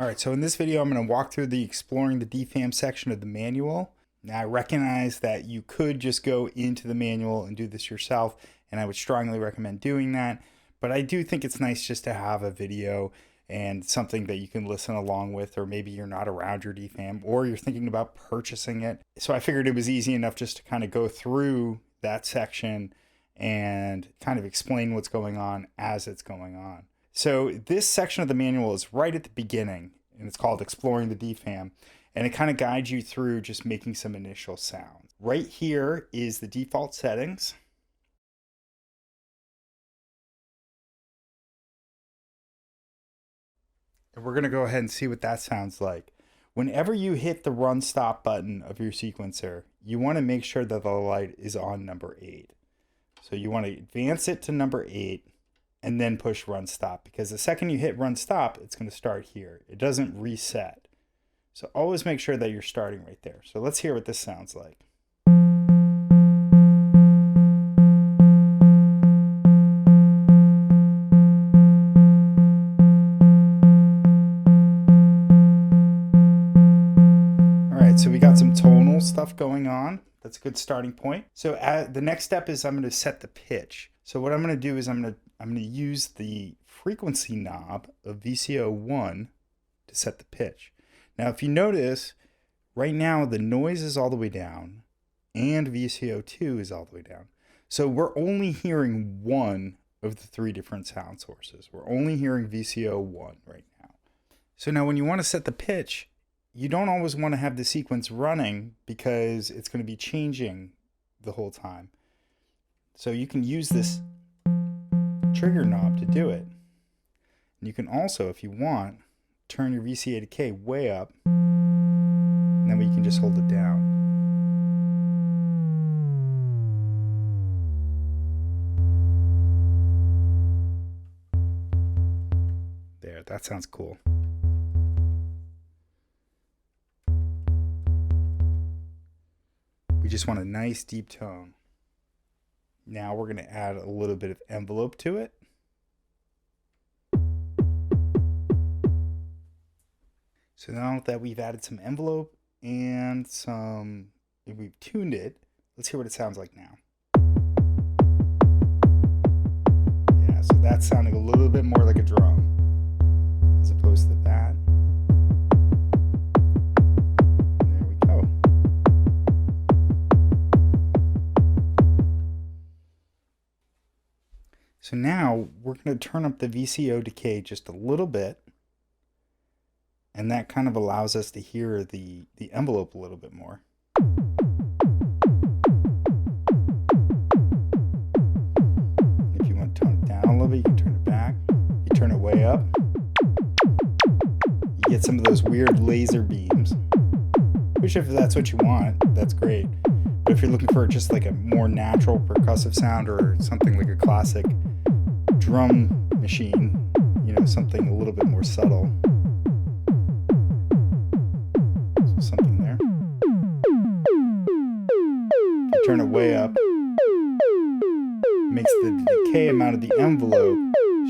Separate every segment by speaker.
Speaker 1: All right, so in this video, I'm going to walk through the exploring the DFAM section of the manual. Now, I recognize that you could just go into the manual and do this yourself, and I would strongly recommend doing that. But I do think it's nice just to have a video and something that you can listen along with, or maybe you're not around your DFAM or you're thinking about purchasing it. So I figured it was easy enough just to kind of go through that section and kind of explain what's going on as it's going on. So this section of the manual is right at the beginning, and it's called Exploring the DFAM, and it kind of guides you through just making some initial sounds. Right here is the default settings. And we're going to go ahead and see what that sounds like. Whenever you hit the run stop button of your sequencer, you want to make sure that the light is on number 8. So you want to advance it to number 8. And then push run stop, because the second you hit run stop, it's going to start here. It doesn't reset. So always make sure that you're starting right there. So let's hear what this sounds like. All right, so we got some tonal stuff going on. That's a good starting point. So the next step is I'm going to set the pitch. So what I'm going to do is I'm going to use the frequency knob of VCO1 to set the pitch. Now, if you notice, right now the noise is all the way down and VCO2 is all the way down. So we're only hearing one of the 3 different sound sources. We're only hearing VCO1 right now. So now when you want to set the pitch, you don't always want to have the sequence running because it's going to be changing the whole time. So you can use this trigger knob to do it. And you can also, if you want, turn your VCA to K way up, and then you can just hold it down. There, that sounds cool. We just want a nice deep tone. Now we're going to add a little bit of envelope to it. So now that we've added some envelope and we've tuned it, let's hear what it sounds like now. Yeah, so that's sounding a little bit more like a drum as opposed to that. There we go. So now we're going to turn up the VCO decay just a little bit, and that kind of allows us to hear the envelope a little bit more. If you want to tone it down a little bit, you can turn it back. You turn it way up, you get some of those weird laser beams, which if that's what you want, that's great. But if you're looking for just like a more natural percussive sound or something like a classic drum machine, you know, something a little bit more subtle. So something there. If you turn it way up, it makes the decay amount of the envelope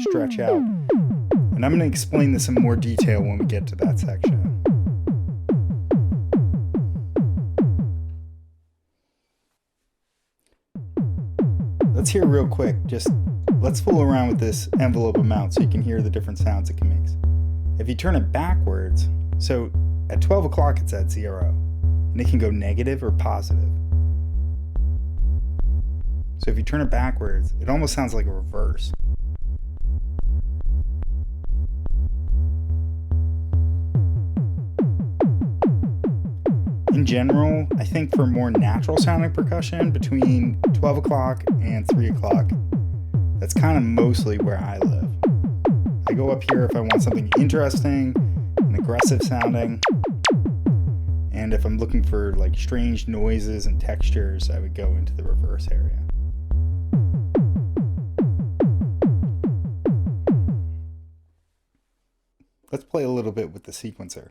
Speaker 1: stretch out. And I'm going to explain this in more detail when we get to that section. Let's hear real quick, let's fool around with this envelope amount so you can hear the different sounds it can make. If you turn it backwards, so at 12 o'clock it's at 0, and it can go negative or positive. So if you turn it backwards, it almost sounds like a reverse. In general, I think for more natural sounding percussion, between 12 o'clock and 3 o'clock, that's kind of mostly where I live. I go up here if I want something interesting and aggressive sounding. And if I'm looking for like strange noises and textures, I would go into the reverse area. Let's play a little bit with the sequencer.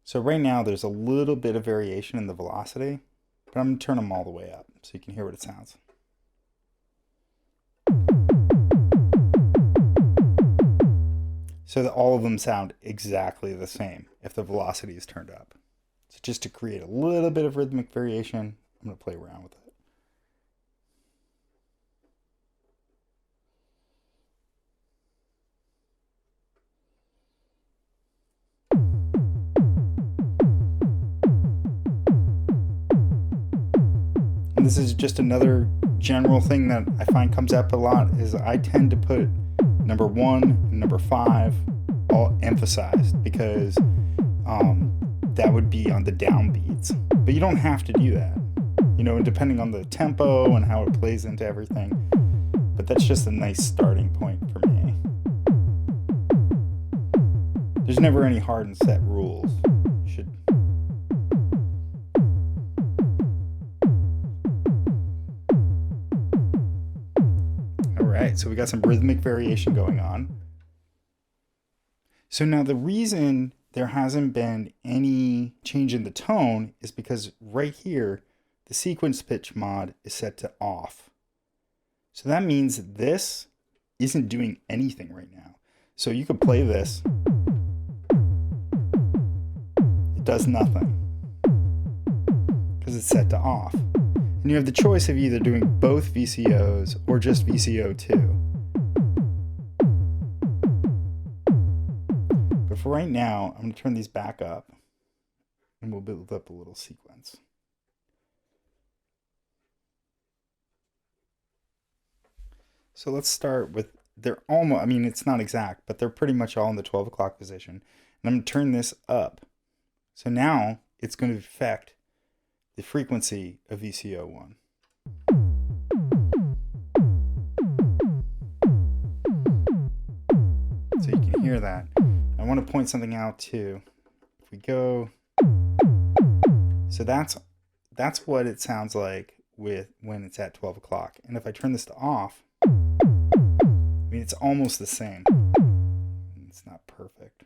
Speaker 1: So right now there's a little bit of variation in the velocity, but I'm going to turn them all the way up so you can hear what it sounds. so that all of them sound exactly the same if the velocity is turned up. So just to create a little bit of rhythmic variation, I'm going to play around with it. And this is just another general thing that I find comes up a lot, is I tend to put number 1 and number 5 all emphasized, because that would be on the downbeats. But you don't have to do that, you know, depending on the tempo and how it plays into everything. But that's just a nice starting point for me. There's never any hard and set rules. You should. All right, so we got some rhythmic variation going on. So now the reason there hasn't been any change in the tone is because right here, the sequence pitch mod is set to off. So that means this isn't doing anything right now. So you could play this. It does nothing because it's set to off. And you have the choice of either doing both VCOs or just VCO2. For right now, I'm going to turn these back up and we'll build up a little sequence. So let's start with, they're almost, I mean, it's not exact, but they're pretty much all in the 12 o'clock position. And I'm going to turn this up. So now it's going to affect the frequency of VCO1. So you can hear that. I want to point something out too. If we go, so that's what it sounds like with when it's at 12 o'clock. And if I turn this to off, I mean, it's almost the same. It's not perfect.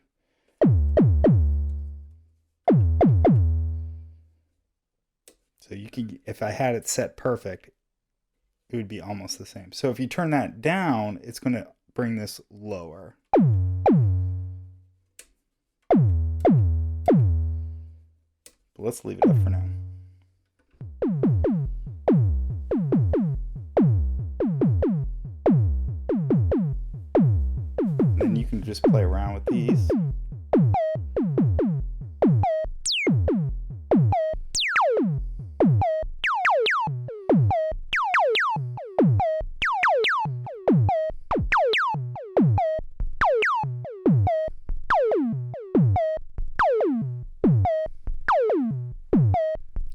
Speaker 1: So you can, if I had it set perfect, it would be almost the same. So if you turn that down, it's going to bring this lower. But let's leave it up for now. And then you can just play around with these.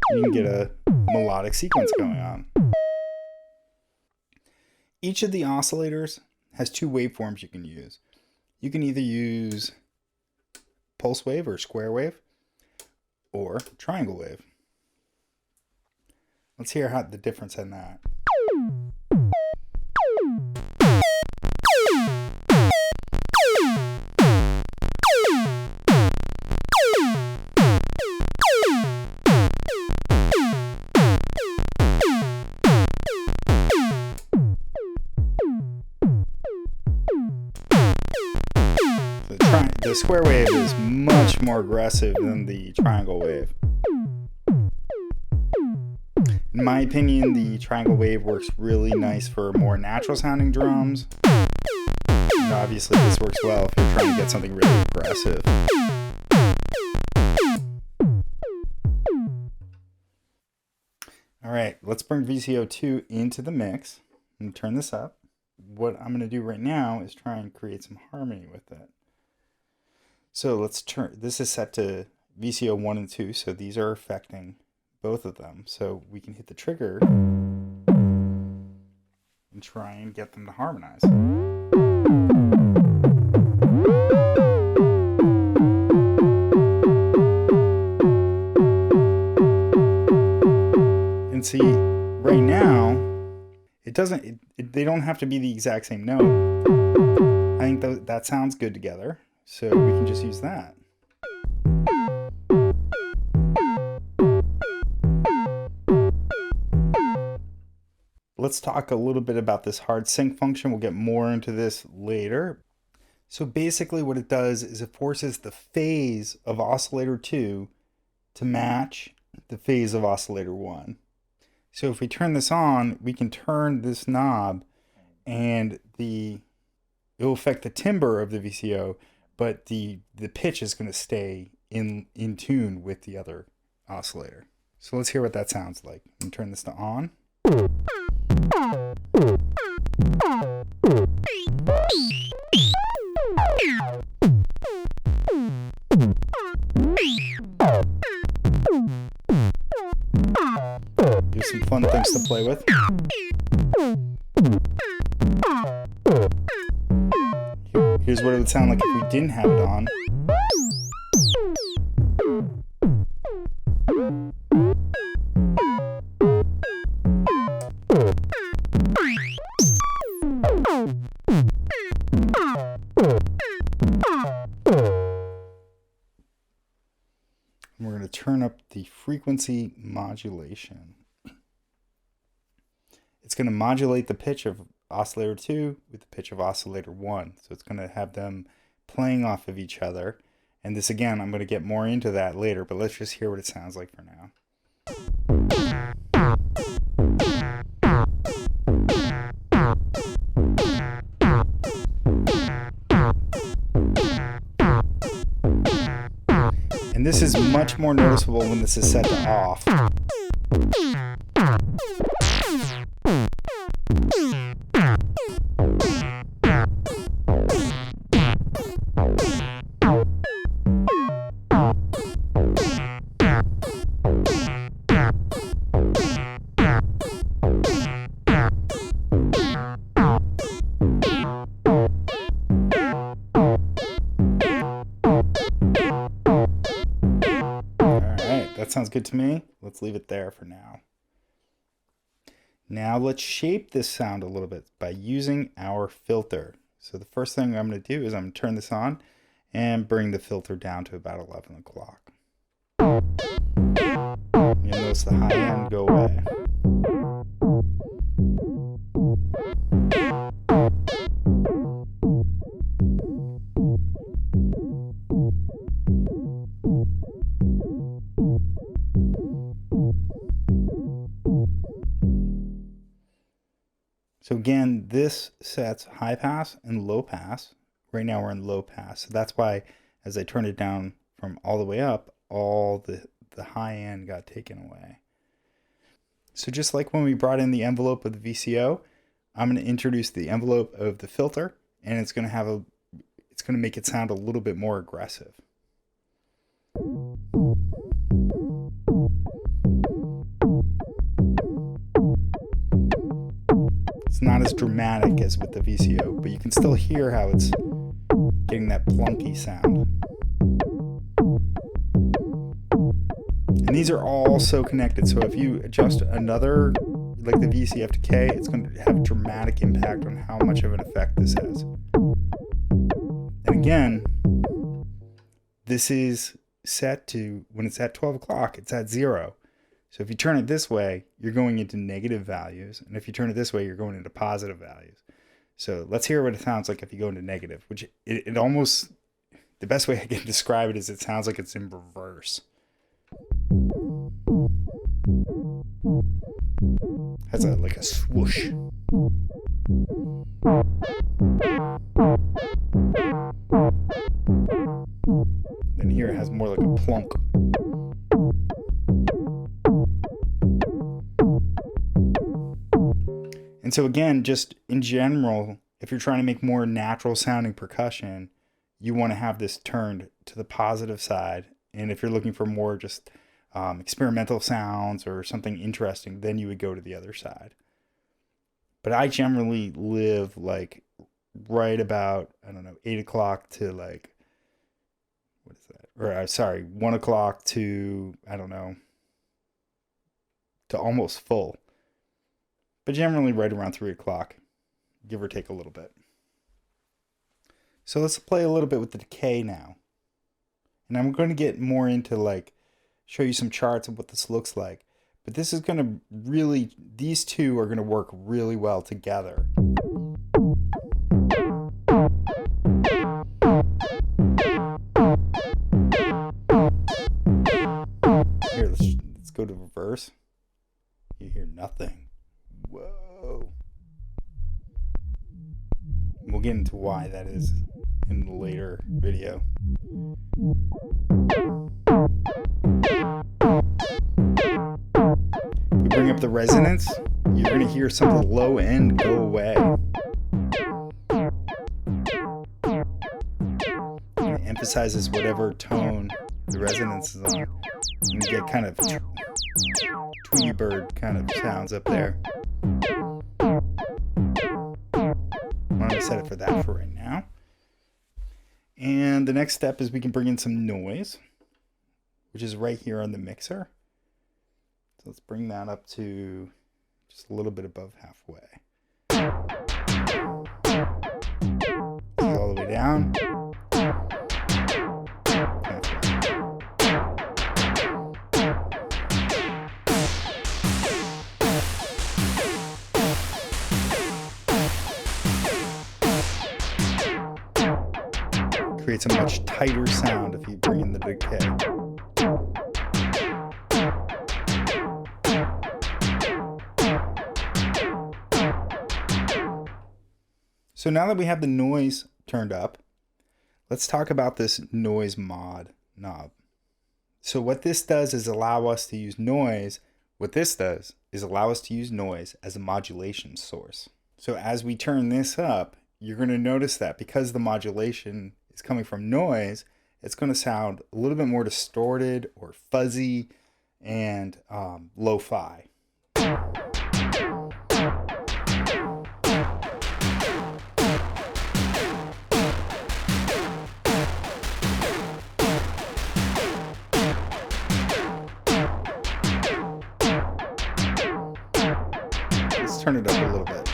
Speaker 1: You can get a melodic sequence going on. Each of the oscillators has two waveforms you can use. You can either use pulse wave or square wave or triangle wave. Let's hear how the difference in that. The square wave is much more aggressive than the triangle wave. In my opinion, the triangle wave works really nice for more natural sounding drums. And obviously this works well if you're trying to get something really aggressive. All right, let's bring VCO2 into the mix and turn this up. What I'm going to do right now is try and create some harmony with it. So let's turn, this is set to VCO 1 and 2, so these are affecting both of them. So we can hit the trigger and try and get them to harmonize. And see, right now, it doesn't, they don't have to be the exact same note. I think that sounds good together. So we can just use that. Let's talk a little bit about this hard sync function. We'll get more into this later. So basically what it does is it forces the phase of oscillator 2 to match the phase of oscillator 1. So if we turn this on, we can turn this knob and it will affect the timbre of the VCO, but the pitch is going to stay in tune with the other oscillator. So let's hear what that sounds like. I'm turn this to on. Here's some fun things to play with. Here's what it would sound like if we didn't have it on. We're going to turn up the frequency modulation. It's going to modulate the pitch of oscillator 2 with the pitch of oscillator 1. So it's going to have them playing off of each other. And this, again, I'm going to get more into that later, but let's just hear what it sounds like for now. And this is much more noticeable when this is set to off. That sounds good to me. Let's leave it there for now. Now let's shape this sound a little bit by using our filter. So the first thing I'm going to do is I'm going to turn this on and bring the filter down to about 11 o'clock. You'll notice the high end go away. So again, this sets high pass and low pass. Right now we're in low pass. So that's why as I turn it down from all the way up, all the high end got taken away. So just like when we brought in the envelope of the VCO, I'm going to introduce the envelope of the filter, and it's going to make it sound a little bit more aggressive. It's not as dramatic as with the VCO, but you can still hear how it's getting that plunky sound. And these are all so connected, so if you adjust another, like the VCF to K, it's going to have a dramatic impact on how much of an effect this has. And again, this is set to, when it's at 12 o'clock, it's at 0. So if you turn it this way, you're going into negative values. And if you turn it this way, you're going into positive values. So let's hear what it sounds like if you go into negative, which it almost, the best way I can describe it is it sounds like it's in reverse. Has like a swoosh. Then here it has more like a plunk. And so again, just in general, if you're trying to make more natural sounding percussion, you want to have this turned to the positive side. And if you're looking for more just experimental sounds or something interesting, then you would go to the other side. But I generally live like right about, 8 o'clock to like, what is that? Or sorry, 1 o'clock to, to almost full. But generally right around 3 o'clock, give or take a little bit. So let's play a little bit with the decay now. And I'm going to get more into like, show you some charts of what this looks like. But this is going to really, these two are going to work really well together. hear nothing. Whoa. We'll get into why that is in the later video. If we bring up the resonance, you're going to hear some of the low end go away. And it emphasizes whatever tone the resonance is on. You can get kind of Tweety Bird kind of sounds up there. I'm going to set it for that for right now. And the next step is we can bring in some noise, which is right here on the mixer. So let's bring that up to just a little bit above halfway. All the way down. Creates a much tighter sound if you bring in the decay. So now that we have the noise turned up, let's talk about this noise mod knob. So what this does is allow us to use noise. What this does is allow us to use noise as a modulation source. So as we turn this up, you're going to notice that because the modulation is coming from noise, it's going to sound a little bit more distorted or fuzzy and lo-fi. Let's turn it up a little bit.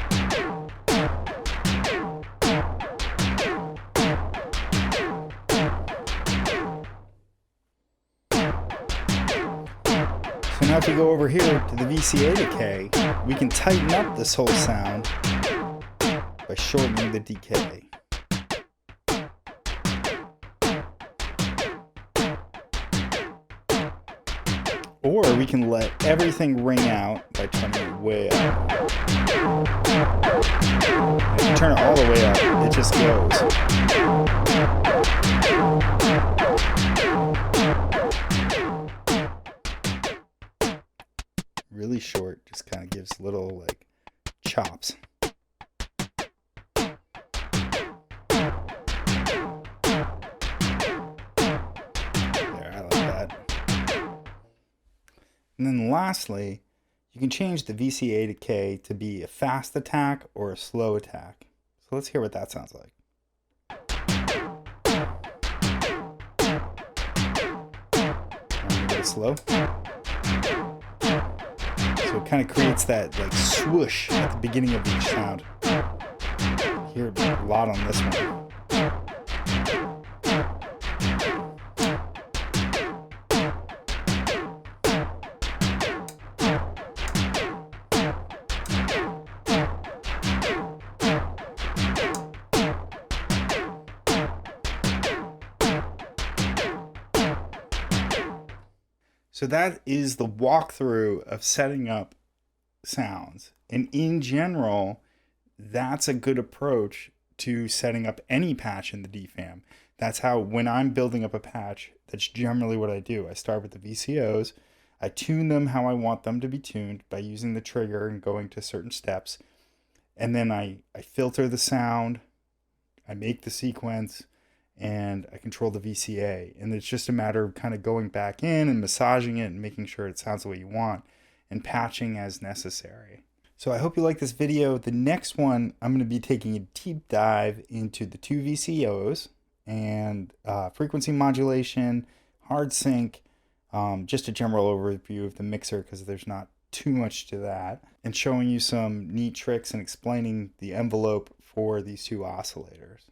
Speaker 1: So now if we go over here to the VCA decay, we can tighten up this whole sound by shortening the decay. Or we can let everything ring out by turning it way up. If you turn it all the way up, it just goes. Really short, just kind of gives little like chops. There, I like that. And then lastly, you can change the VCA decay to be a fast attack or a slow attack. So let's hear what that sounds like. I'm gonna go slow. So it kind of creates that like swoosh at the beginning of each sound. Hear a lot on this one. So that is the walkthrough of setting up sounds. And in general, that's a good approach to setting up any patch in the DFAM. That's how, when I'm building up a patch, that's generally what I do. I start with the VCOs. I tune them how I want them to be tuned by using the trigger and going to certain steps. And then I filter the sound. I make the sequence. And I control the VCA, and it's just a matter of kind of going back in and massaging it and making sure it sounds the way you want and patching as necessary. So I hope you like this video. The next one, I'm going to be taking a deep dive into the two VCOs and frequency modulation, hard sync, just a general overview of the mixer because there's not too much to that, and showing you some neat tricks and explaining the envelope for these two oscillators.